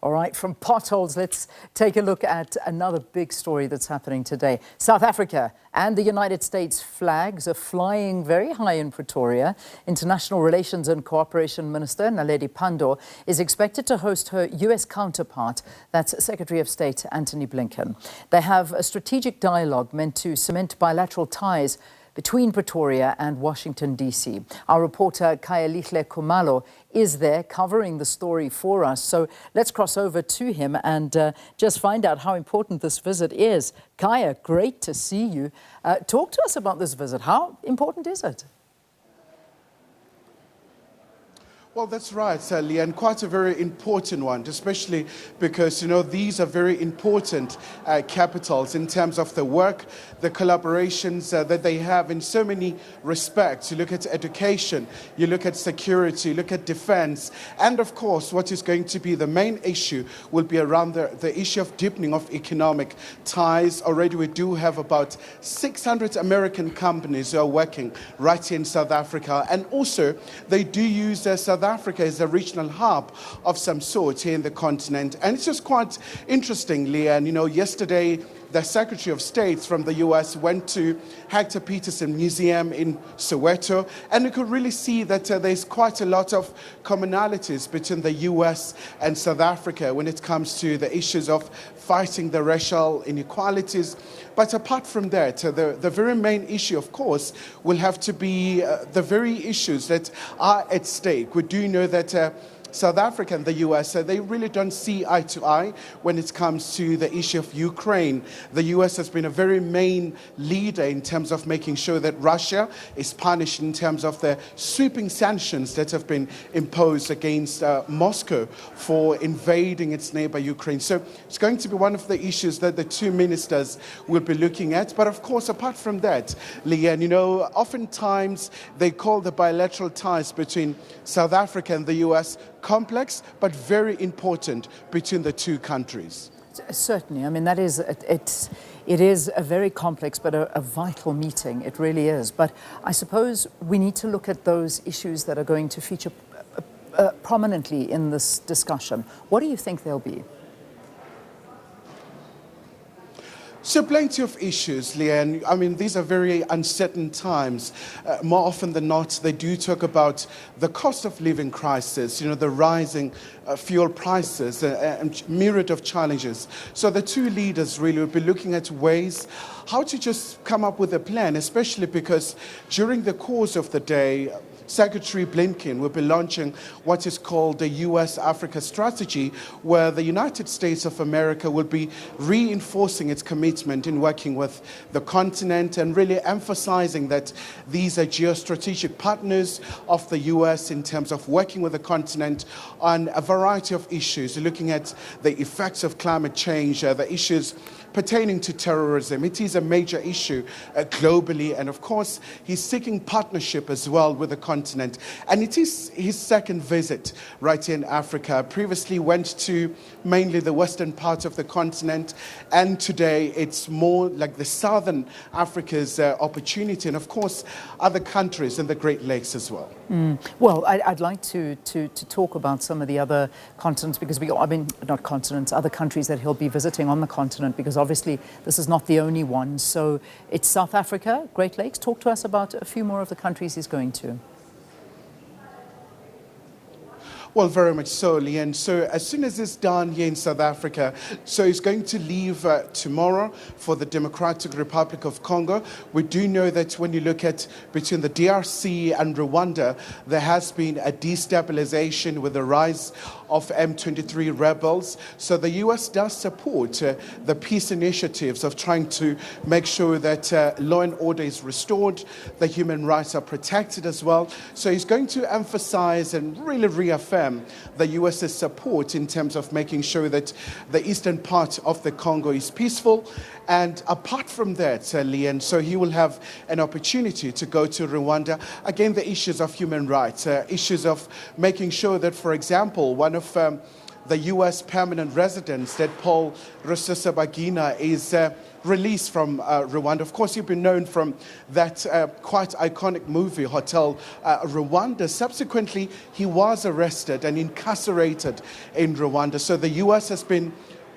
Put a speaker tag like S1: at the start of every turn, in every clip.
S1: All right, from potholes, let's take a look at another big story that's happening today. South Africa and the United States flags are flying very high in Pretoria. International Relations and Cooperation Minister Naledi Pandor is expected to host her U.S. counterpart, that's Secretary of State Antony Blinken. They have a strategic dialogue meant to cement bilateral ties between Pretoria and Washington DC. Our reporter Kayalihle Kumalo is there covering the story for us. So let's cross over to him and just find out how important this visit is. Kaya, great to see you. Talk to us about this visit. How important is it?
S2: Well, that's right, Leanne, quite a very important one, especially because, these are very important capitals in terms of the work, the collaborations that they have in so many respects. You look at education, you look at security, you look at defense, and of course, what is going to be the main issue will be around the issue of deepening of economic ties. Already we do have about 600 American companies who are working right here in South Africa, and also they do use South Africa is a regional hub of some sort here in the continent. And it's just quite interesting, Leanne. Yesterday, the Secretary of State from the U.S. went to Hector Peterson Museum in Soweto, and you could really see that there's quite a lot of commonalities between the U.S. and South Africa when it comes to the issues of fighting the racial inequalities. But apart from that, the very main issue, of course, will have to be the very issues that are at stake. We do know that South Africa and the US, they really don't see eye to eye when it comes to the issue of Ukraine. The US has been a very main leader in terms of making sure that Russia is punished in terms of the sweeping sanctions that have been imposed against Moscow for invading its neighbor Ukraine. So it's going to be one of the issues that the two ministers will be looking at. But of course, apart from that, Leanne, oftentimes they call the bilateral ties between South Africa and the US complex, but very important between the two countries.
S1: Certainly. I mean, it is a very complex but a vital meeting. It really is. But I suppose we need to look at those issues that are going to feature prominently in this discussion. What do you think they'll be?
S2: So plenty of issues, Leanne. I mean, these are very uncertain times. More often than not, they do talk about the cost of living crisis, the rising fuel prices, and myriad of challenges. So the two leaders really will be looking at ways how to just come up with a plan, especially because during the course of the day, Secretary Blinken will be launching what is called the U.S.-Africa strategy, where the United States of America will be reinforcing its commitment in working with the continent and really emphasizing that these are geostrategic partners of the U.S. in terms of working with the continent on a variety of issues, looking at the effects of climate change, the issues pertaining to terrorism. It is a major issue globally, and of course, he's seeking partnership as well with the continent. And it is his second visit right here in Africa. Previously went to mainly the western part of the continent, and today it's more like the southern Africa's opportunity, and of course, other countries in the Great Lakes as well.
S1: Well, I'd like to talk about some of the other continents, because not continents, other countries that he'll be visiting on the continent, because obviously this is not the only one. So it's South Africa, Great Lakes. Talk to us about a few more of the countries he's going to.
S2: Well, very much so, Leanne. So as soon as it's done here in South Africa, so he's going to leave tomorrow for the Democratic Republic of Congo. We do know that when you look at between the DRC and Rwanda, there has been a destabilization with the rise of M23 rebels. So the U.S. does support the peace initiatives of trying to make sure that law and order is restored, the human rights are protected as well. So he's going to emphasize and really reaffirm the U.S.'s support in terms of making sure that the eastern part of the Congo is peaceful. And apart from that, Leanne, so he will have an opportunity to go to Rwanda. Again, the issues of human rights, issues of making sure that, for example, one of the U.S. permanent resident, that Paul Rusesabagina, is released from Rwanda. Of course, you've been known from that quite iconic movie, Hotel Rwanda. Subsequently, he was arrested and incarcerated in Rwanda. So the U.S. has been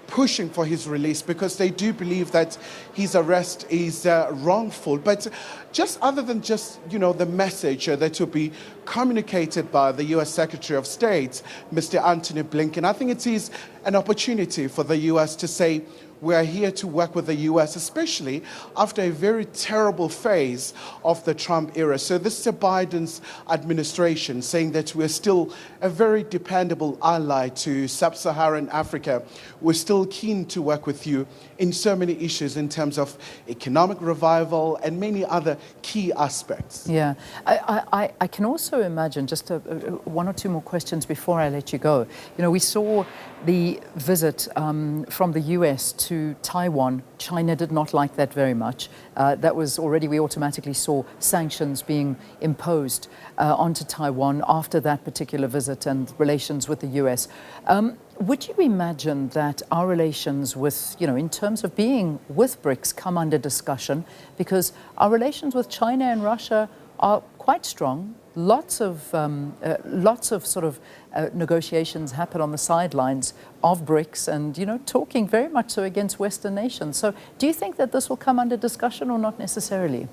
S2: pushing for his release because they do believe that his arrest is wrongful. But just other than just, the message that will be communicated by the U.S. Secretary of State, Mr. Antony Blinken, I think it is an opportunity for the U.S. to say, we are here to work with the U.S., especially after a very terrible phase of the Trump era. So this is Biden's administration saying that we're still a very dependable ally to sub-Saharan Africa. We're still keen to work with you in so many issues in terms of economic revival and many other key aspects.
S1: Yeah, I can also imagine, just one or two more questions before I let you go. We saw the visit from the US to Taiwan. China did not like that very much. That was already, we automatically saw sanctions being imposed onto Taiwan after that particular visit and relations with the US. Would you imagine that our relations with, in terms of being with BRICS, come under discussion? Because our relations with China and Russia are quite strong. Lots of sort of negotiations happen on the sidelines of BRICS and, talking very much so against Western nations. So do you think that this will come under discussion or not necessarily?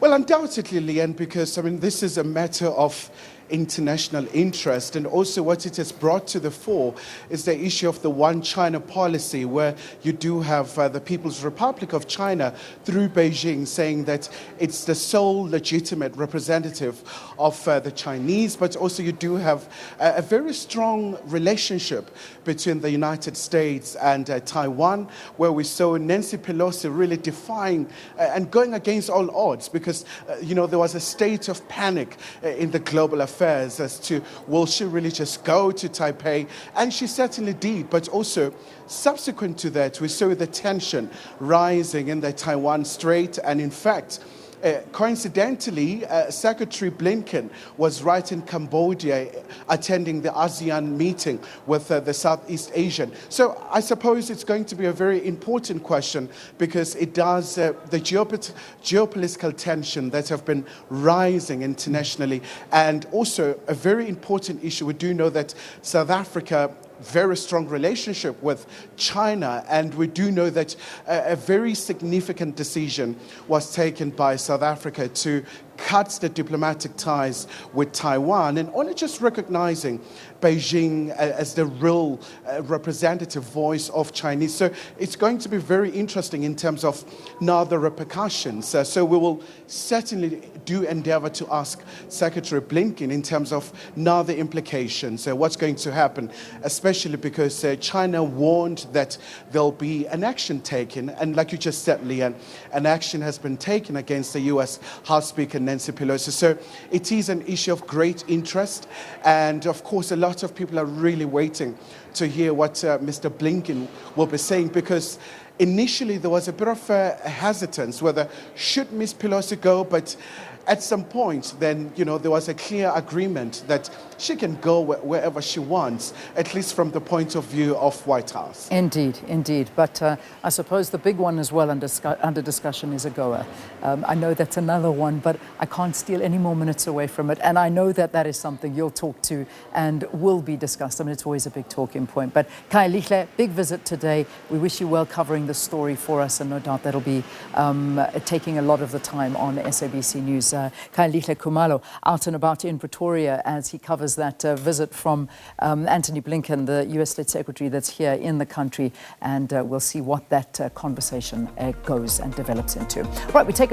S2: Well, undoubtedly, Leanne, because, this is a matter of international interest, and also what it has brought to the fore is the issue of the one China policy, where you do have the People's Republic of China through Beijing saying that it's the sole legitimate representative of the Chinese, but also you do have a very strong relationship between the United States and Taiwan, where we saw Nancy Pelosi really defying and going against all odds because, there was a state of panic in the global affairs as to, will she really just go to Taipei? And she certainly did, but also subsequent to that, we saw the tension rising in the Taiwan Strait, and in fact, coincidentally, Secretary Blinken was right in Cambodia attending the ASEAN meeting with the Southeast Asian. So I suppose it's going to be a very important question because it does the geopolitical tension that have been rising internationally, and also a very important issue. We do know that South Africa very strong relationship with China, and we do know that a very significant decision was taken by South Africa to cut the diplomatic ties with Taiwan, and only just recognizing Beijing as the real representative voice of Chinese. So it's going to be very interesting in terms of now the repercussions. So we will certainly do endeavor to ask Secretary Blinken in terms of now the implications, what's going to happen, especially because China warned that there'll be an action taken. And like you just said, Leanne, an action has been taken against the U.S. House Speaker Nancy Pelosi. So it is an issue of great interest. And of course, a lot of people are really waiting to hear what Mr. Blinken will be saying, because initially there was a bit of a hesitance whether should Ms. Pelosi go, but at some point then, there was a clear agreement that she can go wherever she wants, at least from the point of view of White House.
S1: Indeed, indeed. But I suppose the big one as well under discussion is AGOA. I know that's another one, but I can't steal any more minutes away from it. And I know that that is something you'll talk to and will be discussed. It's always a big talking point. But Khayelitsha, big visit today. We wish you well covering the story for us, and no doubt that'll be taking a lot of the time on SABC News. Khayelitsha Khumalo out and about in Pretoria as he covers that visit from Antony Blinken, the US State Secretary that's here in the country, and we'll see what that conversation goes and develops into. Right, we take a